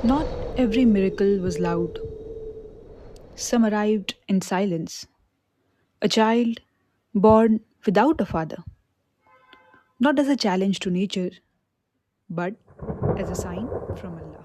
Not every miracle was loud. Some arrived in silence. A child born without a father, not as a challenge to nature, but as a sign from Allah.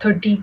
34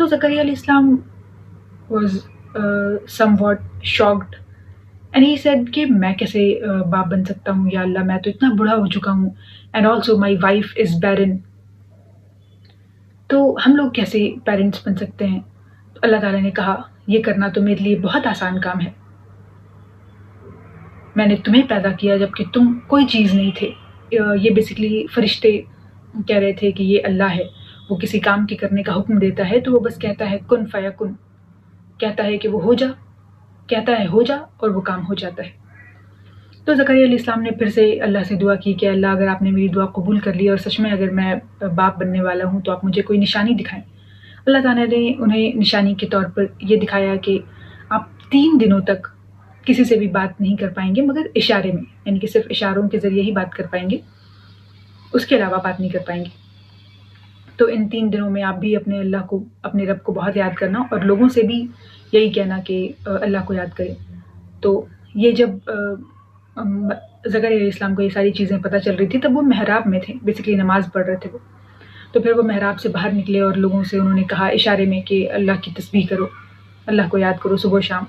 تو زکریا علیہ السلام was somewhat shocked and he said کہ میں کیسے باپ بن سکتا ہوں یا اللہ، میں تو اتنا بوڑھا ہو چکا ہوں and also my wife is barren. تو ہم لوگ کیسے پیرنٹس بن سکتے ہیں؟ تو اللہ تعالیٰ نے کہا یہ کرنا تو میرے لیے بہت آسان کام ہے. میں نے تمہیں پیدا کیا جب کہ تم کوئی چیز نہیں تھے. یہ بیسکلی فرشتے کہہ رہے تھے کہ یہ اللہ ہے، وہ کسی کام کے کرنے کا حکم دیتا ہے تو وہ بس کہتا ہے کن فیکن، کہتا ہے کہ وہ ہو جا، کہتا ہے ہو جا اور وہ کام ہو جاتا ہے. تو زکریا علیہ السلام نے پھر سے اللہ سے دعا کی کہ اللہ اگر آپ نے میری دعا قبول کر لی اور سچ میں اگر میں باپ بننے والا ہوں تو آپ مجھے کوئی نشانی دکھائیں. اللہ تعالیٰ نے انہیں نشانی کے طور پر یہ دکھایا کہ آپ 3 دنوں تک کسی سے بھی بات نہیں کر پائیں گے مگر اشارے میں، یعنی کہ صرف اشاروں کے ذریعے ہی بات کر پائیں گے، اس کے علاوہ بات نہیں کر پائیں گے. تو ان 3 دنوں میں آپ بھی اپنے اللہ کو، اپنے رب کو بہت یاد کرنا اور لوگوں سے بھی یہی کہنا کہ اللہ کو یاد کریں. تو یہ جب زکریا علیہ السلام کو یہ ساری چیزیں پتہ چل رہی تھی تب وہ محراب میں تھے، بیسکلی نماز پڑھ رہے تھے وہ. تو پھر وہ محراب سے باہر نکلے اور لوگوں سے انہوں نے کہا اشارے میں کہ اللہ کی تسبیح کرو، اللہ کو یاد کرو صبح و شام.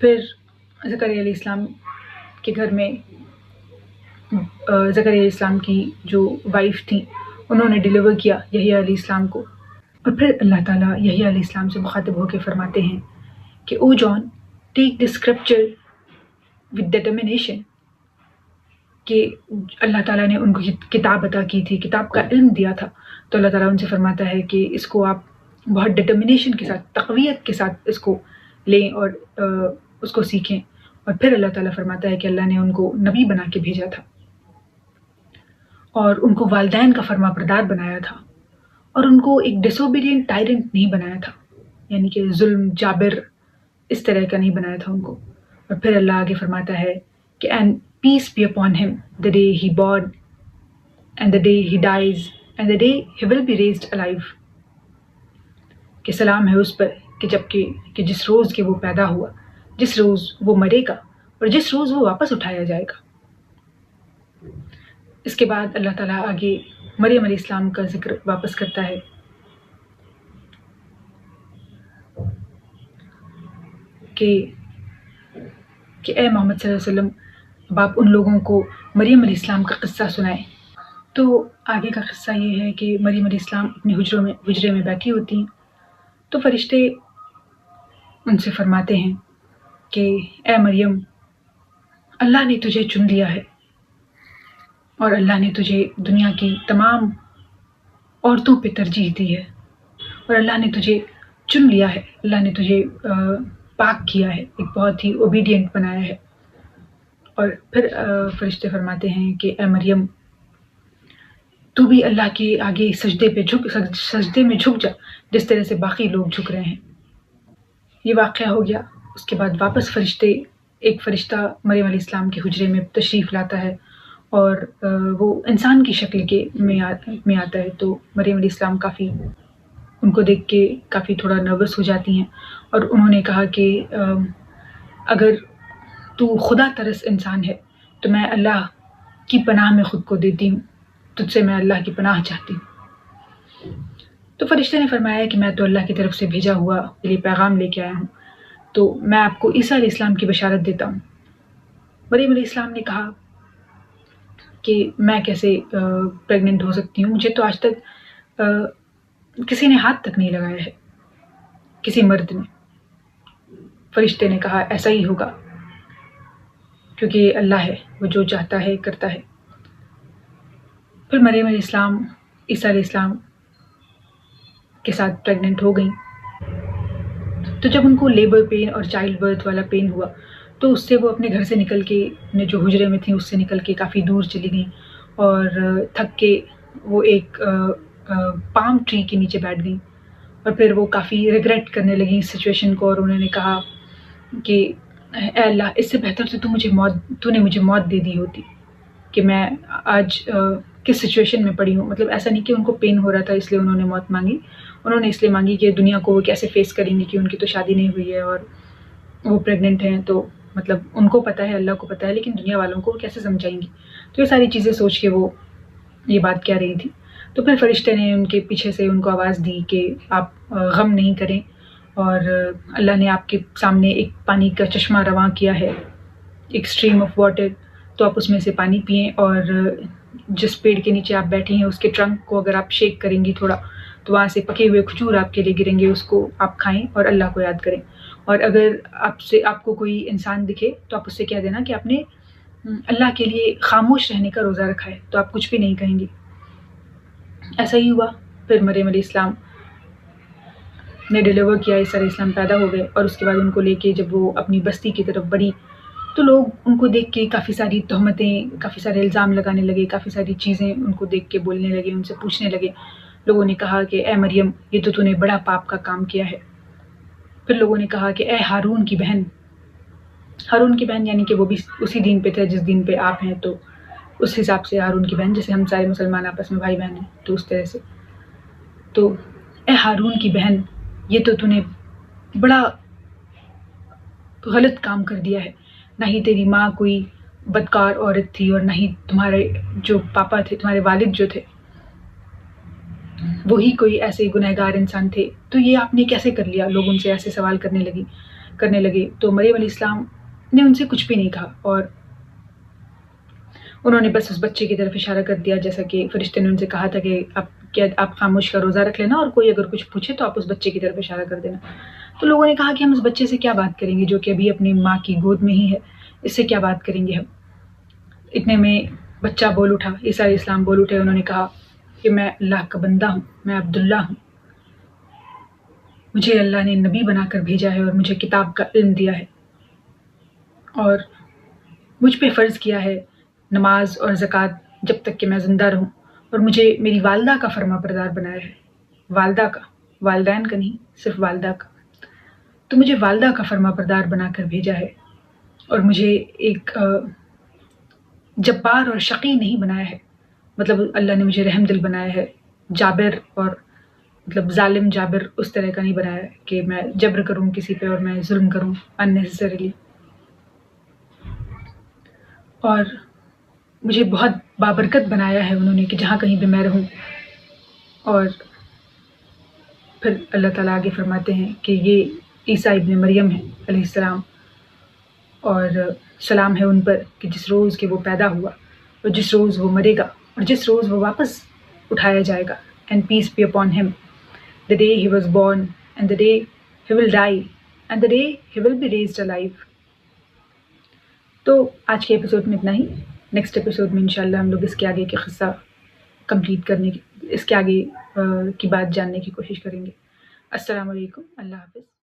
پھر زکریا علیہ السلام کے گھر میں زکریا علیہ السلام کی جو وائف تھیں انہوں نے ڈیلیور کیا یحییٰ علیہ السلام کو. اور پھر اللہ تعالیٰ یحییٰ علیہ السلام سے مخاطب ہو کے فرماتے ہیں کہ او جان ٹیک دس اسکرپچر ود ڈیٹرمنیشن، کہ اللہ تعالیٰ نے ان کو کتاب عطا کی تھی، کتاب کا علم دیا تھا. تو اللہ تعالیٰ ان سے فرماتا ہے کہ اس کو آپ بہت ڈیٹرمنیشن کے ساتھ، تقویت کے ساتھ اس کو لیں اور اس کو سیکھیں. اور پھر اللہ تعالیٰ فرماتا ہے کہ اللہ نے ان کو نبی بنا کے بھیجا تھا اور ان کو والدین کا فرما بردار بنایا تھا اور ان کو ایک ڈس اوبیڈینٹ ٹائرنٹ نہیں بنایا تھا، یعنی کہ ظلم جابر اس طرح کا نہیں بنایا تھا ان کو. اور پھر اللہ آگے فرماتا ہے کہ and peace be upon him the day he born and the day he dies and the day he will be raised alive, کہ سلام ہے اس پر کہ جس روز کہ وہ پیدا ہوا، جس روز وہ مرے گا اور جس روز وہ واپس اٹھایا جائے گا. اس کے بعد اللہ تعالیٰ آگے مریم علیہ السلام کا ذکر واپس کرتا ہے کہ اے محمد صلی اللہ علیہ وسلم اب آپ ان لوگوں کو مریم علیہ السلام کا قصہ سنائیں. تو آگے کا قصہ یہ ہے کہ مریم علیہ السلام اپنے حجرے میں بیٹھی ہوتی ہیں تو فرشتے ان سے فرماتے ہیں کہ اے مریم اللہ نے تجھے چن لیا ہے اور اللہ نے تجھے دنیا کی تمام عورتوں پہ ترجیح دی ہے اور اللہ نے تجھے چن لیا ہے، اللہ نے تجھے پاک کیا ہے، ایک بہت ہی اوبیڈینٹ بنایا ہے. اور پھر فرشتے فرماتے ہیں کہ اے مریم تو بھی اللہ کے آگے سجدے میں جھک جا جس طرح سے باقی لوگ جھک رہے ہیں. یہ واقعہ ہو گیا. اس کے بعد واپس ایک فرشتہ مریم علیہ السلام کے حجرے میں تشریف لاتا ہے اور وہ انسان کی شکل میں آتا ہے. تو مریم علیہ السلام کافی ان کو دیکھ کے کافی تھوڑا نروس ہو جاتی ہیں اور انہوں نے کہا کہ اگر تو خدا ترس انسان ہے تو میں اللہ کی پناہ میں خود کو دیتی ہوں، تجھ سے میں اللہ کی پناہ چاہتی ہوں. تو فرشتے نے فرمایا کہ میں تو اللہ کی طرف سے بھیجا ہوا یہ پیغام لے کے آیا ہوں، تو میں آپ کو عیسیٰ علیہ السلام کی بشارت دیتا ہوں. مریم علیہ السلام نے کہا کہ میں کیسے پریگننٹ ہو سکتی ہوں، مجھے تو آج تک کسی نے ہاتھ تک نہیں لگایا ہے، کسی مرد نے. فرشتے نے کہا ایسا ہی ہوگا کیونکہ اللہ ہے، وہ جو چاہتا ہے کرتا ہے. پھر مریم علیہ السلام عیسیٰ علیہ السلام کے ساتھ پریگننٹ ہو گئیں. تو جب ان کو لیبر پین اور چائلڈ برتھ والا پین ہوا تو اس سے وہ اپنے گھر سے نکل کے، اپنے جو حجرے میں تھیں اس سے نکل کے کافی دور چلی گئیں اور تھک کے وہ ایک پام ٹری کے نیچے بیٹھ گئیں. اور پھر وہ کافی ریگریٹ کرنے لگیں اس سچویشن کو اور انہوں نے کہا کہ اے اللہ اس سے بہتر تو نے مجھے موت دے دی ہوتی کہ میں آج کس سچویشن میں پڑی ہوں. مطلب ایسا نہیں کہ ان کو پین ہو رہا تھا اس لیے انہوں نے موت مانگی، انہوں نے اس لیے مانگی کہ دنیا کو وہ کیسے فیس کریں گے کہ ان کی تو شادی نہیں ہوئی ہے اور وہ پریگننٹ ہیں. تو مطلب ان کو پتہ ہے، اللہ کو پتہ ہے، لیکن دنیا والوں کو کیسے سمجھائیں گی. تو یہ ساری چیزیں سوچ کے وہ یہ بات کہہ رہی تھی. تو پھر فرشتے نے ان کے پیچھے سے ان کو آواز دی کہ آپ غم نہیں کریں، اور اللہ نے آپ کے سامنے ایک پانی کا چشمہ رواں کیا ہے، ایک اسٹریم آف واٹر، تو آپ اس میں سے پانی پئیں، اور جس پیڑ کے نیچے آپ بیٹھے ہیں اس کے ٹرنک کو اگر آپ شیک کریں گی تھوڑا تو وہاں سے پکے ہوئے کھجور آپ کے لیے گریں گے، اس کو آپ کھائیں اور اللہ کو یاد کریں. اور اگر آپ کو کوئی انسان دکھے تو آپ اس سے کہہ دینا کہ آپ نے اللہ کے لیے خاموش رہنے کا روزہ رکھا ہے، تو آپ کچھ بھی نہیں کہیں گے. ایسا ہی ہوا. پھر مریم علیہ السلام نے ڈیلیور کیا، عیسیٰ علیہ السلام پیدا ہو گئے، اور اس کے بعد ان کو لے کے جب وہ اپنی بستی کی طرف بڑھی تو لوگ ان کو دیکھ کے کافی ساری تہمتیں، کافی سارے الزام لگانے لگے، کافی ساری چیزیں ان کو دیکھ کے بولنے لگے، ان سے پوچھنے لگے. لوگوں نے کہا کہ اے مریم، یہ تو نے بڑا پاپ کا کام کیا ہے. پھر لوگوں نے کہا کہ اے ہارون کی بہن. ہارون کی بہن یعنی کہ وہ بھی اسی دین پہ تھے جس دین پہ آپ ہیں، تو اس حساب سے ہارون کی بہن، جیسے ہم سارے مسلمان آپس میں بھائی بہن ہیں تو اس طرح سے. تو اے ہارون کی بہن، یہ تو نے بڑا غلط کام کر دیا ہے. نہ ہی تیری ماں کوئی بدکار عورت تھی، اور نہ ہی تمہارے جو پاپا تھے، تمہارے والد جو تھے، وہی کوئی ایسے گنہگار انسان تھے، تو یہ آپ نے کیسے کر لیا؟ لوگ ان سے ایسے سوال کرنے لگے. تو مریم علیہ السلام نے ان سے کچھ بھی نہیں کہا، اور انہوں نے بس اس بچے کی طرف اشارہ کر دیا، جیسا کہ فرشتے نے ان سے کہا تھا کہ آپ خاموش کا روزہ رکھ لینا، اور کوئی اگر کچھ پوچھے تو آپ اس بچے کی طرف اشارہ کر دینا. تو لوگوں نے کہا کہ ہم اس بچے سے کیا بات کریں گے جو کہ ابھی اپنی ماں کی گود میں ہی ہے، اس سے کیا بات کریں گے ہم؟ اتنے میں بچہ بول اٹھا، عیسیٰ علیہ السلام بول اٹھے. انہوں نے کہا کہ میں اللہ کا بندہ ہوں، میں عبداللہ ہوں، مجھے اللہ نے نبی بنا کر بھیجا ہے اور مجھے کتاب کا علم دیا ہے، اور مجھ پہ فرض کیا ہے نماز اور زکوٰۃ جب تک کہ میں زندہ رہوں، اور مجھے میری والدہ کا فرما بردار بنایا ہے. والدہ کا، والدین کا نہیں، صرف والدہ کا. تو مجھے والدہ کا فرما بردار بنا کر بھیجا ہے، اور مجھے ایک جبار اور شقی نہیں بنایا ہے. مطلب اللہ نے مجھے رحم دل بنایا ہے، جابر اور مطلب ظالم جابر اس طرح کا نہیں بنایا ہے کہ میں جبر کروں کسی پہ اور میں ظلم کروں unnecessarily. اور مجھے بہت بابرکت بنایا ہے انہوں نے کہ جہاں کہیں بھی میں رہوں. اور پھر اللہ تعالیٰ آگے فرماتے ہیں کہ یہ عیسیٰ ابن مریم ہے علیہ السلام، اور سلام ہے ان پر کہ جس روز کہ وہ پیدا ہوا، اور جس روز وہ مرے گا، اور جس روز وہ واپس اٹھایا جائے گا. And peace be upon him, the day he was born and the day he will die and the day he will be raised alive. تو آج کے ایپیسوڈ میں اتنا ہی. نیکسٹ ایپیسوڈ میں انشاءاللہ ہم لوگ اس کے آگے کے قصہ کمپلیٹ کرنے کی، اس کے آگے کی بات جاننے کی کوشش کریں گے. السلام علیکم، اللہ حافظ.